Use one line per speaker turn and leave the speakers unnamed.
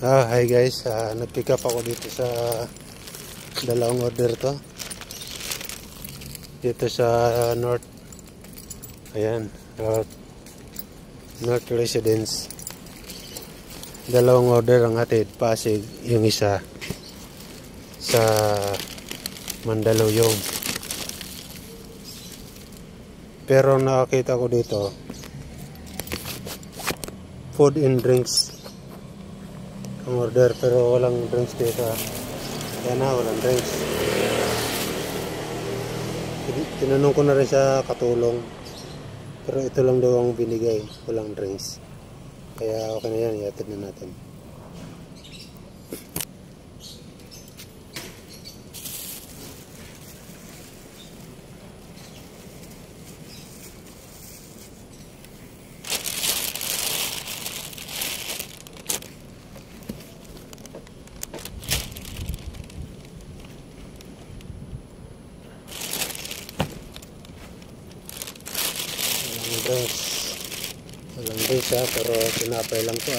Hi guys, nag-pick up ako dito sa dalawang order to. Dito sa North. Ayan, North Residence. Dalawang order ang hatid, Pasig, yung isa sa Mandaluyong. Pero nakakita ko dito, food and drinks ang order, pero walang drinks dito. Yan na, walang drinks. Tinanong ko na rin sa katulong, pero ito lang daw ang binigay, walang drinks. Kaya okay na yan, iatid na natin. Walang drinks pero tinapay lang to